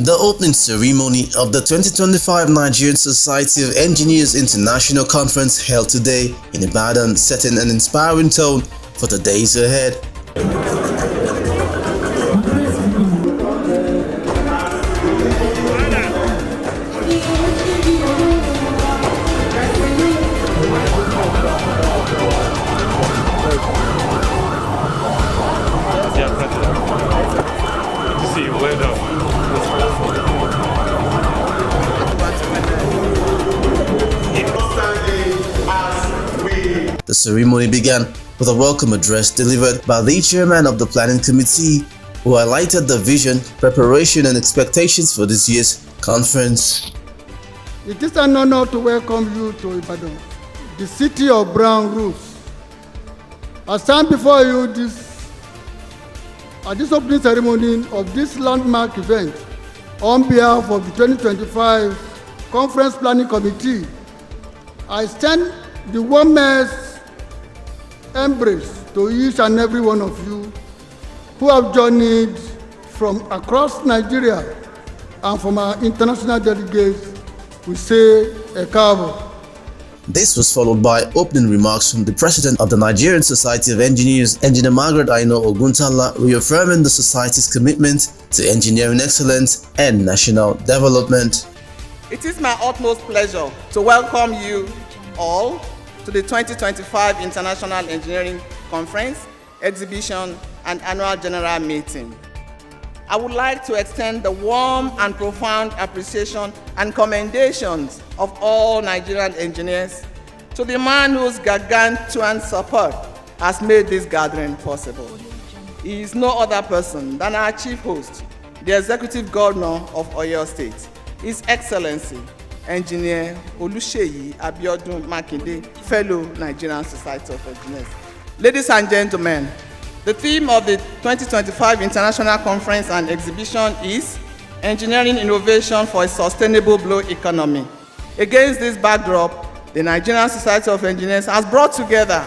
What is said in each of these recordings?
The opening ceremony of the 2025 Nigerian Society of Engineers International Conference held today in Ibadan, setting an inspiring tone for the days ahead. The ceremony began with a welcome address delivered by the chairman of the planning committee, who highlighted the vision, preparation and expectations for this year's conference. It is an honor to welcome you to Ibadan, the city of brown roofs. I stand before you at this opening ceremony of this landmark event on behalf of the 2025 Conference Planning Committee. I extend the warmest embrace to each and every one of you who have journeyed from across Nigeria, and from our international delegates, we say a káàbọ̀. This was followed by opening remarks from the president of the Nigerian Society of Engineers, Engineer Margaret Aina Oguntala, reaffirming the society's commitment to engineering excellence and national development. It is my utmost pleasure to welcome you all to the 2025 International Engineering Conference, Exhibition and Annual General Meeting. I would like to extend the warm and profound appreciation and commendations of all Nigerian engineers to the man whose gargantuan support has made this gathering possible. He is no other person than our chief host, the Executive Governor of Oyo State, His Excellency, Engineer Oluseyi Abiodun Makinde, fellow Nigerian Society of Engineers. Ladies and gentlemen, the theme of the 2025 International Conference and Exhibition is Engineering Innovation for a Sustainable Blue Economy. Against this backdrop, the Nigerian Society of Engineers has brought together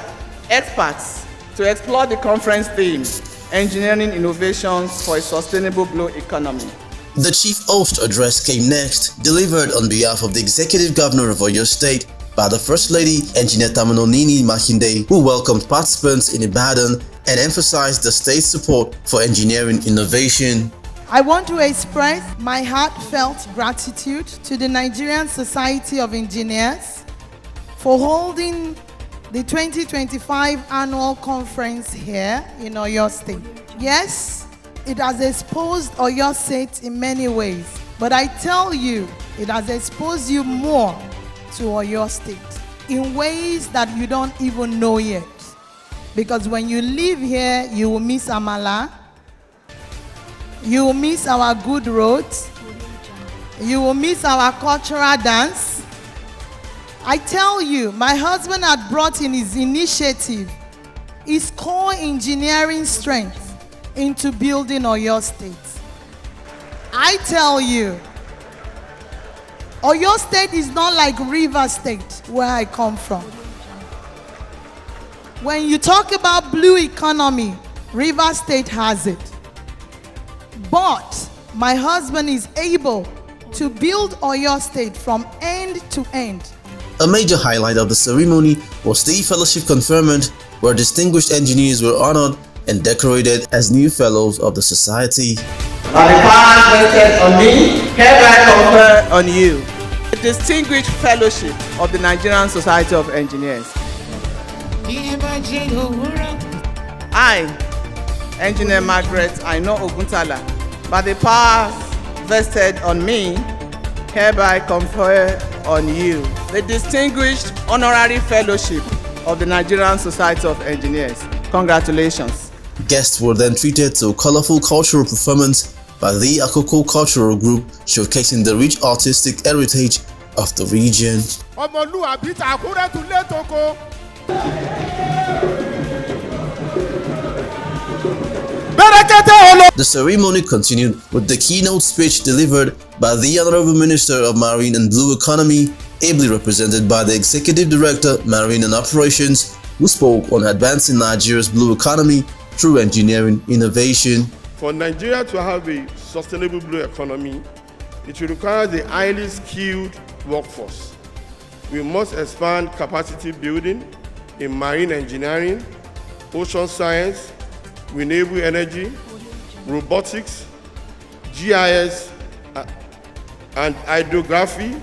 experts to explore the conference theme, Engineering Innovations for a Sustainable Blue Economy. The chief host address came next, delivered on behalf of the Executive Governor of Oyo State by the First Lady, Engineer Tamanonini Makinde, who welcomed participants in Ibadan and emphasized the state's support for engineering innovation. I want to express my heartfelt gratitude to the Nigerian Society of Engineers for holding the 2025 annual conference here in Oyo State. Yes, it has exposed Oyo State in many ways, but I tell you, it has exposed you more to Oyo State in ways that you don't even know yet. Because when you live here, you will miss Amala, you will miss our good roads, you will miss our cultural dance. I tell you, my husband had brought in his initiative, his core engineering strength into building Oyo State. I tell you, Oyo State is not like River State, where I come from. When you talk about blue economy, River State has it. But my husband is able to build Oyo State from end to end. A major highlight of the ceremony was the fellowship conferment, where distinguished engineers were honored and decorated as new fellows of the society. By the powers vested on me, hereby confer on you the Distinguished Fellowship of the Nigerian Society of Engineers. I, Engineer Margaret Aina Oguntala, by the powers vested on me, hereby confer on you the Distinguished Honorary Fellowship of the Nigerian Society of Engineers. Congratulations. Guests were then treated to a colorful cultural performance by the Akoko Cultural Group, showcasing the rich artistic heritage of the region. The ceremony continued with the keynote speech delivered by the Honorable Minister of Marine and Blue Economy, ably represented by the Executive Director, Marine and Operations, who spoke on advancing Nigeria's blue economy through engineering innovation. For Nigeria to have a sustainable blue economy, It will require the highly skilled workforce. We must expand capacity building in marine engineering, ocean science, renewable energy, robotics, GIS, and hydrography,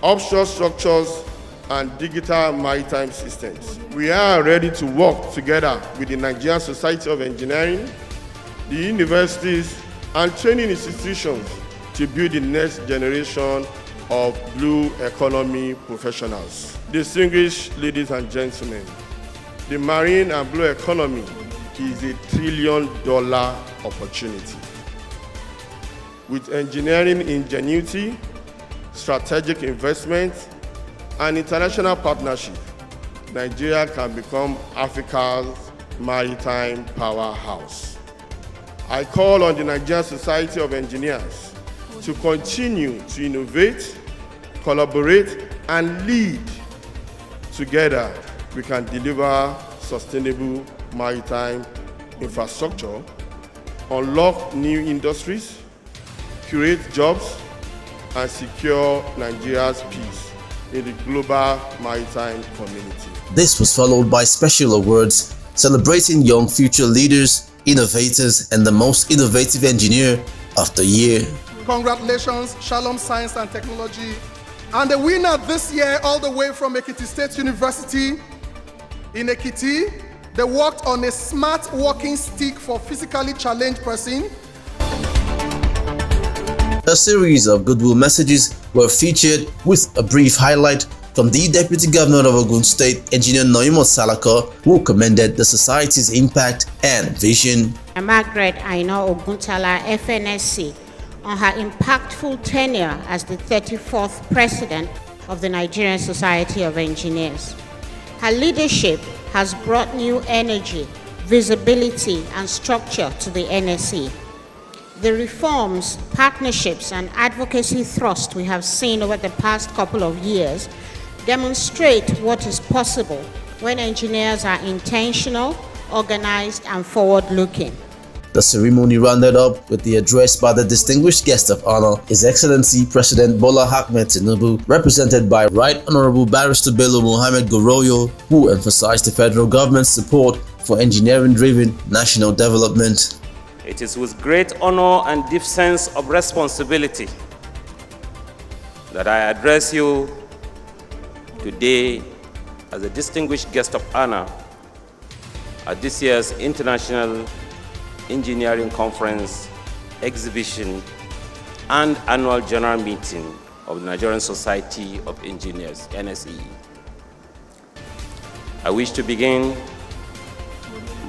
offshore structures, and digital maritime systems. We are ready to work together with the Nigerian Society of Engineering, the universities, and training institutions to build the next generation of blue economy professionals. Distinguished ladies and gentlemen, the marine and blue economy is a $1 trillion opportunity. With engineering ingenuity, strategic investment, and international partnership, Nigeria can become Africa's maritime powerhouse. I call on the Nigerian Society of Engineers to continue to innovate, collaborate, and lead. Together, we can deliver sustainable maritime infrastructure, unlock new industries, create jobs, and secure Nigeria's peace in the global maritime community. This was followed by special awards celebrating young future leaders, innovators, and the most innovative engineer of the year. Congratulations, Shalom Science and Technology. And the winner this year, all the way from Ekiti State University in Ekiti, they worked on a smart walking stick for physically challenged person. A series of goodwill messages were featured with a brief highlight from the Deputy Governor of Ogun State, Engineer Noimot Salako, who commended the society's impact and vision. Margaret Aino Oguntala, FNSC, on her impactful tenure as the 34th President of the Nigerian Society of Engineers. Her leadership has brought new energy, visibility, and structure to the NSE. The reforms, partnerships, and advocacy thrust we have seen over the past couple of years demonstrate what is possible when engineers are intentional, organized, and forward-looking. The ceremony rounded up with the address by the distinguished guest of honor, His Excellency President Bola Ahmed Tinubu, represented by Right Honorable Barrister Bello Mohammed Goroyo, who emphasized the federal government's support for engineering-driven national development. It is with great honor and deep sense of responsibility that I address you today as a distinguished guest of honor at this year's International Engineering Conference, Exhibition, and Annual General Meeting of the Nigerian Society of Engineers, NSE. I wish to begin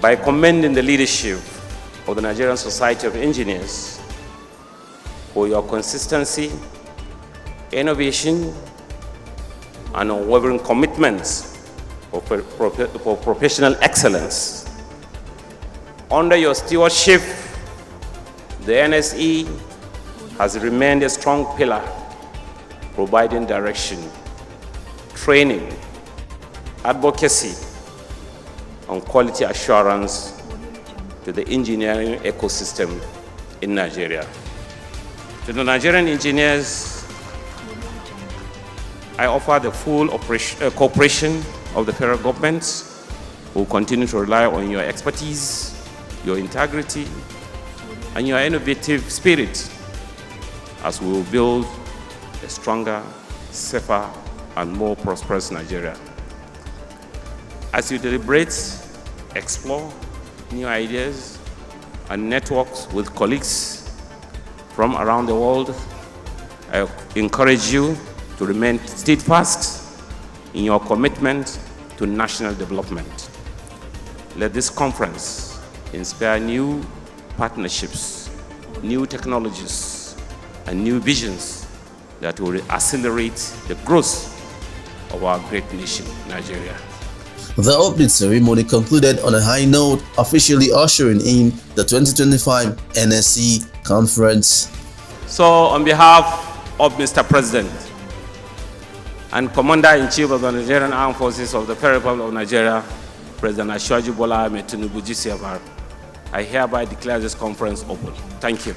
by commending the leadership of the Nigerian Society of Engineers for your consistency, innovation, and unwavering commitments for professional excellence. Under your stewardship, the NSE has remained a strong pillar, providing direction, training, advocacy, and quality assurance to the engineering ecosystem in Nigeria. To the Nigerian engineers, I offer the full cooperation of the federal government, who will continue to rely on your expertise, your integrity, and your innovative spirit as we will build a stronger, safer, and more prosperous Nigeria. As you deliberate, explore new ideas, and networks with colleagues from around the world, I encourage you to remain steadfast in your commitment to national development. Let this conference inspire new partnerships, new technologies, and new visions that will accelerate the growth of our great nation, Nigeria. The opening ceremony concluded on a high note, officially ushering in the 2025 NSE conference. So, on behalf of Mr. President and Commander-in-Chief of the Nigerian Armed Forces of the Federal Republic of Nigeria, President Asiwaju Bola Ahmed Tinubu, GCFR, I hereby declare this conference open. Thank you.